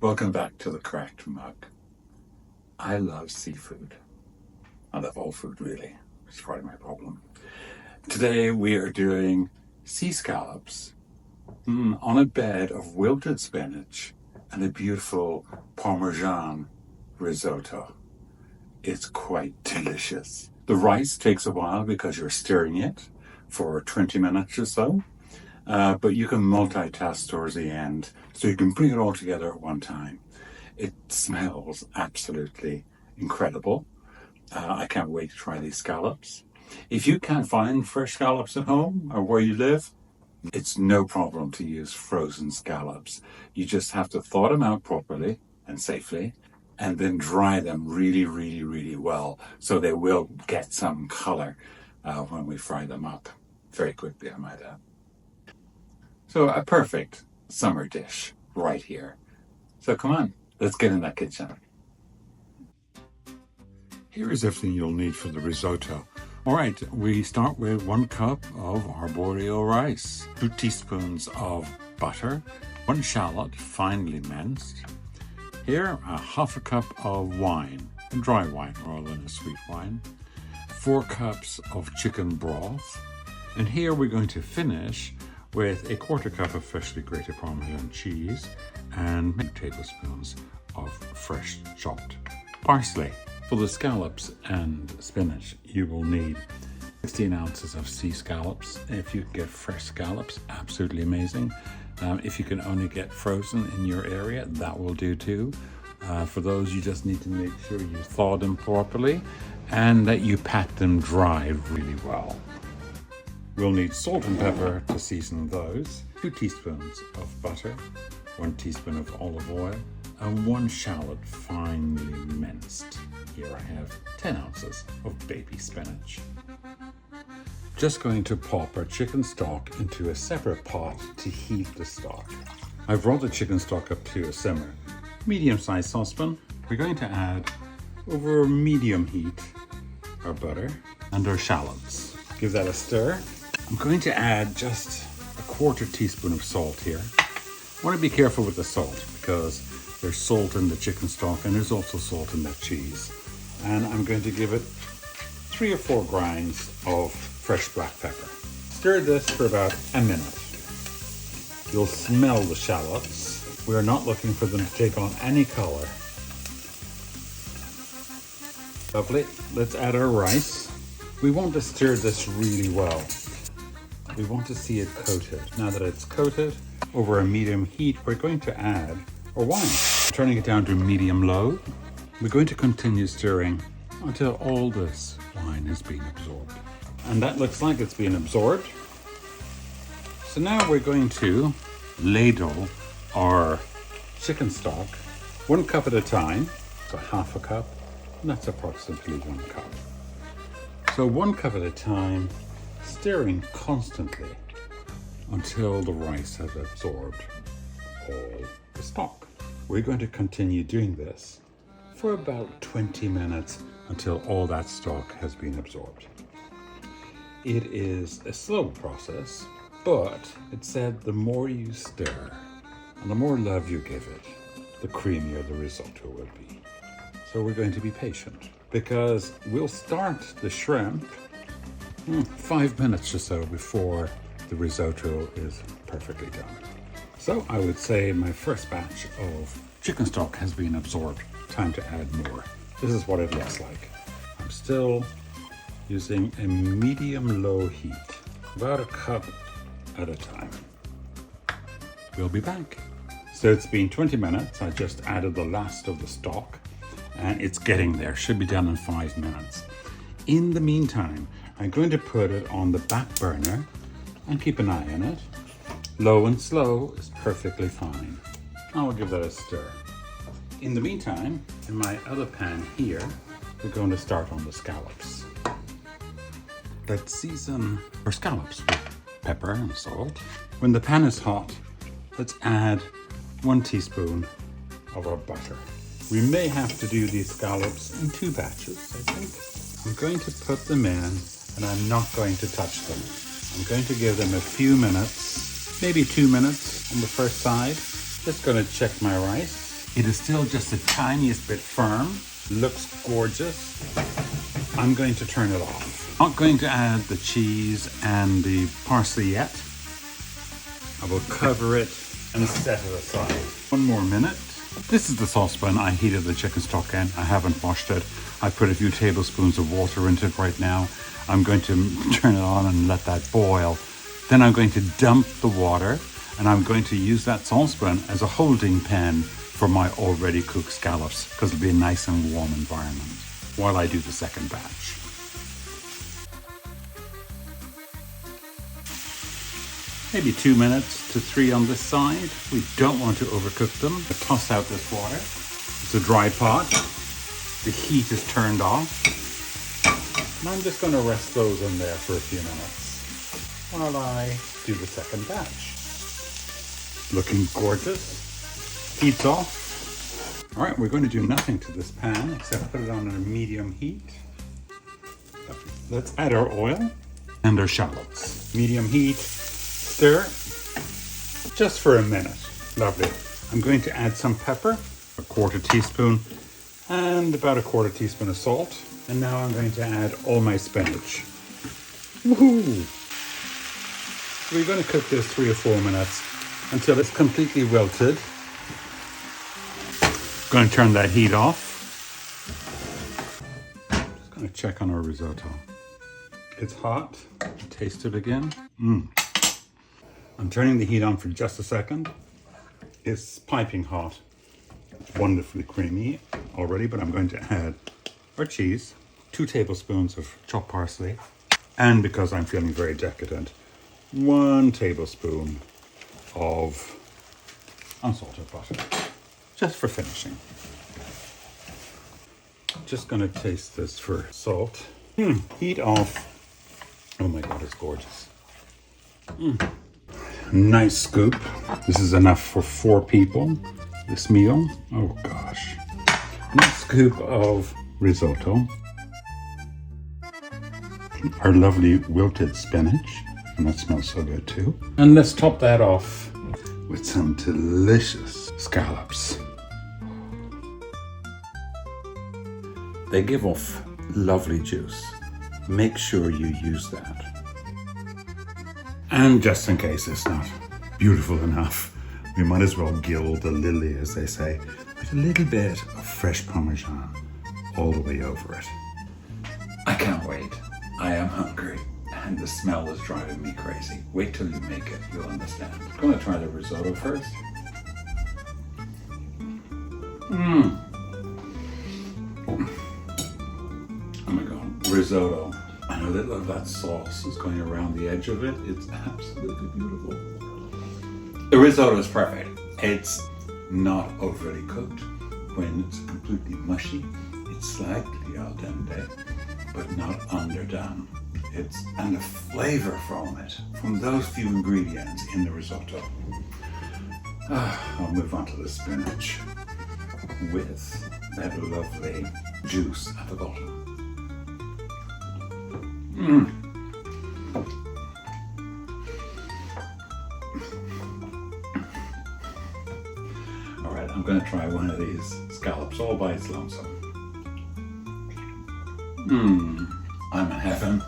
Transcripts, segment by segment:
Welcome back to the Cracked Mug. I love seafood. I love all food, really. It's part of my problem. Today we are doing sea scallops on a bed of wilted spinach and a beautiful Parmesan risotto. It's quite delicious. The rice takes a while because you're stirring it for 20 minutes or so. But you can multitask towards the end, so you can bring it all together at one time. It smells absolutely incredible. I can't wait to try these scallops. If you can't find fresh scallops at home or where you live, it's no problem to use frozen scallops. You just have to thaw them out properly and safely, and then dry them really well, so they will get some color when we fry them up. Very quickly, I might add. So a perfect summer dish right here. So come on, let's get in that kitchen. Here is everything you'll need for the risotto. All right, we start with 1 cup of arborio rice, 2 teaspoons of butter, 1 shallot finely minced. Here, half a cup of wine, a dry wine rather than a sweet wine, 4 cups of chicken broth, and here we're going to finish with 1/4 cup of freshly grated Parmesan cheese and 2 tablespoons of fresh chopped parsley. For the scallops and spinach, you will need 16 ounces of sea scallops. If you get fresh scallops, absolutely amazing. If you can only get frozen in your area, that will do too. For those, you just need to make sure you thaw them properly and that you pat them dry really well. We'll need salt and pepper to season those, 2 teaspoons of butter, 1 teaspoon of olive oil, and 1 shallot finely minced. Here I have 10 ounces of baby spinach. Just going to pop our chicken stock into a separate pot to heat the stock. I've brought the chicken stock up to a simmer. Medium-sized saucepan. We're going to add, over medium heat, our butter and our shallots. Give that a stir. I'm going to add just 1/4 teaspoon of salt here. I want to be careful with the salt because there's salt in the chicken stock and there's also salt in the cheese. And I'm going to give it 3 or 4 grinds of fresh black pepper. Stir this for about a minute. You'll smell the shallots. We're not looking for them to take on any color. Lovely. Let's add our rice. We want to stir this really well. We want to see it coated. Now that it's coated, over a medium heat, we're going to add our wine. Turning it down to medium-low, we're going to continue stirring until all this wine has been absorbed. And that looks like it's been absorbed. So now we're going to ladle our chicken stock 1 cup at a time, so half a cup, and that's approximately 1 cup. So 1 cup at a time, stirring constantly until the rice has absorbed all the stock. We're going to continue doing this for about 20 minutes until all that stock has been absorbed. It is a slow process, but it said the more you stir and the more love you give it, the creamier the risotto will be. So we're going to be patient because we'll start the shrimp 5 minutes or so before the risotto is perfectly done. So I would say my first batch of chicken stock has been absorbed. Time to add more. This is what it looks like. I'm still using a medium-low heat, about 1 cup at a time. We'll be back. So it's been 20 minutes. I just added the last of the stock and it's getting there. Should be done in 5 minutes. In the meantime, I'm going to put it on the back burner and keep an eye on it. Low and slow is perfectly fine. I'll give that a stir. In the meantime, in my other pan here, we're going to start on the scallops. Let's season our scallops with pepper and salt. When the pan is hot, let's add 1 teaspoon of our butter. We may have to do these scallops in 2 batches, I think. I'm going to put them in and I'm not going to touch them. I'm going to give them a few minutes, maybe 2 minutes on the first side. Just going to check my rice. It is still just the tiniest bit firm. Looks gorgeous. I'm going to turn it off. Not going to add the cheese and the parsley yet. I will cover it and set it aside. 1 more minute. This is the saucepan I heated the chicken stock in. I haven't washed it. I put a few tablespoons of water into it right now. I'm going to turn it on and let that boil. Then I'm going to dump the water, and I'm going to use that saucepan as a holding pen for my already cooked scallops, because it'll be a nice and warm environment while I do the second batch. Maybe 2 minutes to 3 on this side. We don't want to overcook them. I toss out this water. It's a dry pot. The heat is turned off. And I'm just going to rest those in there for a few minutes while I do the second batch. Looking gorgeous. Heat's off. All right, we're going to do nothing to this pan except put it on a medium heat. Let's add our oil and our shallots. Medium heat. Stir just for a minute. Lovely. I'm going to add some pepper, a 1/4 teaspoon, and about a 1/4 teaspoon of salt. And now I'm going to add all my spinach. Woohoo! We're going to cook this 3 or 4 minutes until it's completely wilted. Going to turn that heat off. Just going to check on our risotto. It's hot. Taste it again. I'm turning the heat on for just a second. It's piping hot. It's wonderfully creamy already, but I'm going to add our cheese, 2 tablespoons of chopped parsley, and because I'm feeling very decadent, 1 tablespoon of unsalted butter, just for finishing. Just going to taste this for salt. Heat off. Oh my God, it's gorgeous. Nice scoop. This is enough for 4 people, this meal. Oh gosh. Nice scoop of risotto. Our lovely wilted spinach. And that smells so good too. And let's top that off with some delicious scallops. They give off lovely juice. Make sure you use that. And just in case it's not beautiful enough, we might as well gild the lily, as they say, with a little bit of fresh Parmesan all the way over it. I can't wait. I am hungry, and the smell is driving me crazy. Wait till you make it, you'll understand. I'm going to try the risotto first. Oh my God, risotto. I know that sauce is going around the edge of it. It's absolutely beautiful. The risotto is perfect. It's not overly cooked. When it's completely mushy, it's slightly al dente, but not underdone. And the flavor from it, from those few ingredients in the risotto. I'll move on to the spinach with that lovely juice at the bottom. All right, I'm going to try one of these scallops all by its lonesome. I'm in heaven.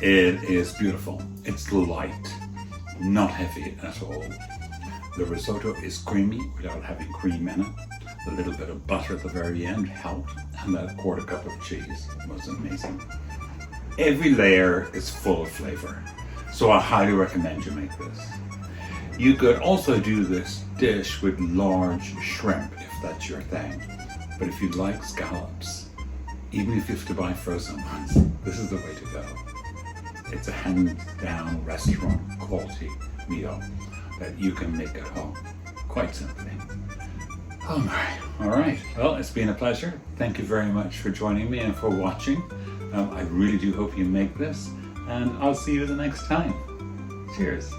It is beautiful. It's light, not heavy at all. The risotto is creamy without having cream in it. A little bit of butter at the very end helped, and that 1/4 cup of cheese was amazing. Every layer is full of flavor, so I highly recommend you make this. You could also do this dish with large shrimp if that's your thing, but if you like scallops, even if you have to buy frozen ones, this is the way to go. It's a hands-down restaurant quality meal that you can make at home, quite simply. Oh my, all right. Well, it's been a pleasure. Thank you very much for joining me and for watching. I really do hope you make this, and I'll see you the next time. Cheers.